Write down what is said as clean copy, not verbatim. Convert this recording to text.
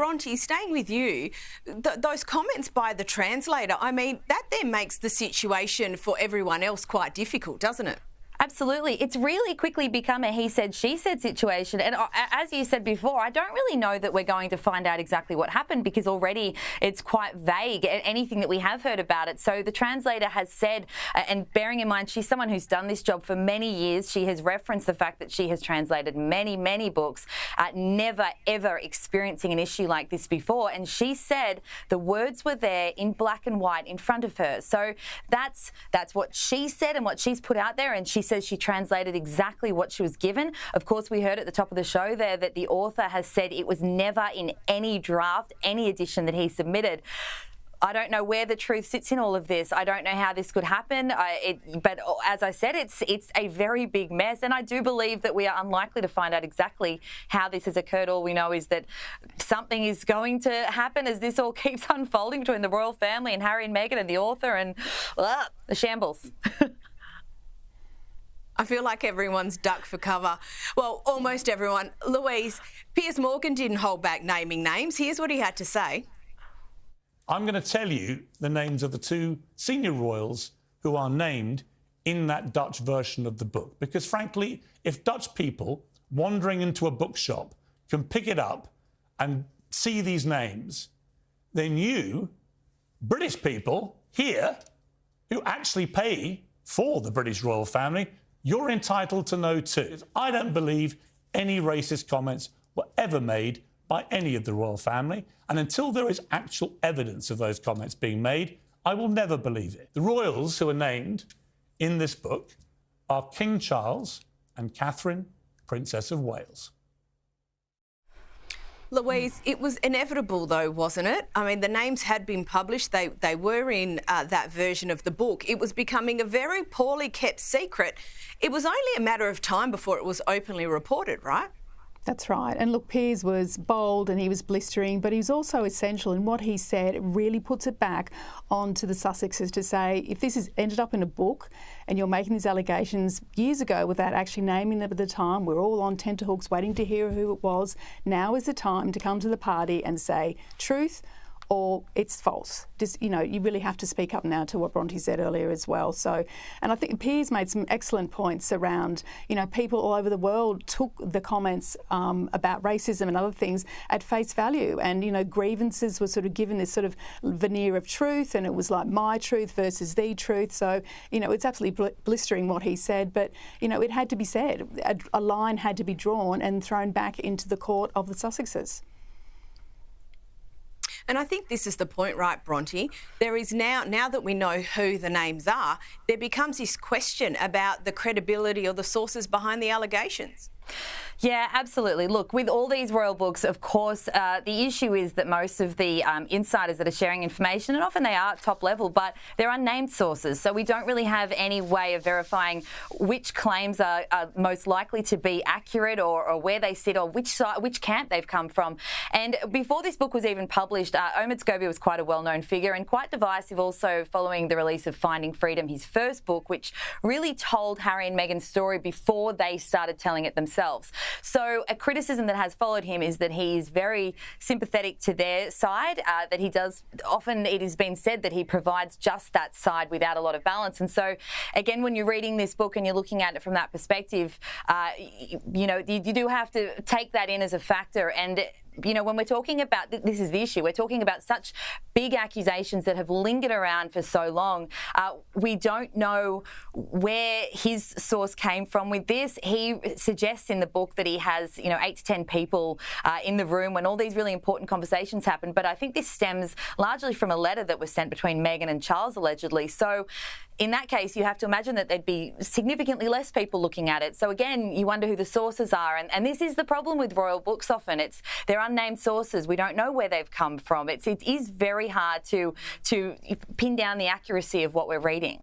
Bronte, staying with you, those comments by the translator, I mean, that then makes the situation for everyone else quite difficult, doesn't it? Absolutely. It's really quickly become a he said, she said situation. And as you said before, I don't really know that we're going to find out exactly what happened because already it's quite vague, anything that we have heard about it. So the translator has said, and bearing in mind she's someone who's done this job for many years, she has referenced the fact that she has translated many, many books, never ever experiencing an issue like this before. And she said the words were there in black and white in front of her. So that's what she said and what she's put out there. And she says she translated exactly what she was given. Of course, we heard at the top of the show there that the author has said it was never in any draft, any edition that he submitted. I don't know where the truth sits in all of this. I don't know how this could happen. But as I said, it's a very big mess. And I do believe that we are unlikely to find out exactly how this has occurred. All we know is that something is going to happen as this all keeps unfolding between the royal family and Harry and Meghan and the author and the shambles. I feel like everyone's ducked for cover. Well, almost everyone. Louise, Piers Morgan didn't hold back naming names. Here's what he had to say. I'm going to tell you the names of the two senior royals who are named in that Dutch version of the book. Because, frankly, if Dutch people wandering into a bookshop can pick it up and see these names, then you, British people here, who actually pay for the British royal family, you're entitled to know too. I don't believe any racist comments were ever made by any of the royal family, and until there is actual evidence of those comments being made, I will never believe it. The royals who are named in this book are King Charles and Catherine, Princess of Wales. Louise, it was inevitable though, wasn't it? I mean, the names had been published. They were in that version of the book. It was becoming a very poorly kept secret. It was only a matter of time before it was openly reported, right? That's right. And look, Piers was bold and he was blistering, but he was also essential in what he said. It really puts it back onto the Sussexes to say, if this has ended up in a book and you're making these allegations years ago without actually naming them at the time, we're all on tenterhooks waiting to hear who it was. Now is the time to come to the party and say truth or it's false. Just, you know, you really have to speak up now to what Bronte said earlier as well. So, and I think Piers made some excellent points around, you know, people all over the world took the comments about racism and other things at face value. And, you know, grievances were sort of given this sort of veneer of truth, and it was like my truth versus the truth. So, you know, it's absolutely blistering what he said, but, you know, it had to be said. A line had to be drawn and thrown back into the court of the Sussexes. And I think this is the point, right, Bronte? There is now that we know who the names are, there becomes this question about the credibility or the sources behind the allegations. Yeah, absolutely. Look, with all these royal books, of course, the issue is that most of the insiders that are sharing information, and often they are top level, but they're unnamed sources. So we don't really have any way of verifying which claims are most likely to be accurate or where they sit or which camp they've come from. And before this book was even published, Omid Scobie was quite a well-known figure and quite divisive also following the release of Finding Freedom, his first book, which really told Harry and Meghan's story before they started telling it themselves. So a criticism that has followed him is that he's very sympathetic to their side, that he does, often it has been said that he provides just that side without a lot of balance. And so, again, when you're reading this book and you're looking at it from that perspective, you know, you do have to take that in as a factor. And you know, when we're talking about, this is the issue, we're talking about such big accusations that have lingered around for so long. We don't know where his source came from with this. He suggests in the book that he has, you know, 8 to 10 people in the room when all these really important conversations happen. But I think this stems largely from a letter that was sent between Meghan and Charles, allegedly. So in that case, you have to imagine that there'd be significantly less people looking at it. So again, you wonder who the sources are. And this is the problem with royal books often. They're unnamed sources. We don't know where they've come from. It is very hard to pin down the accuracy of what we're reading.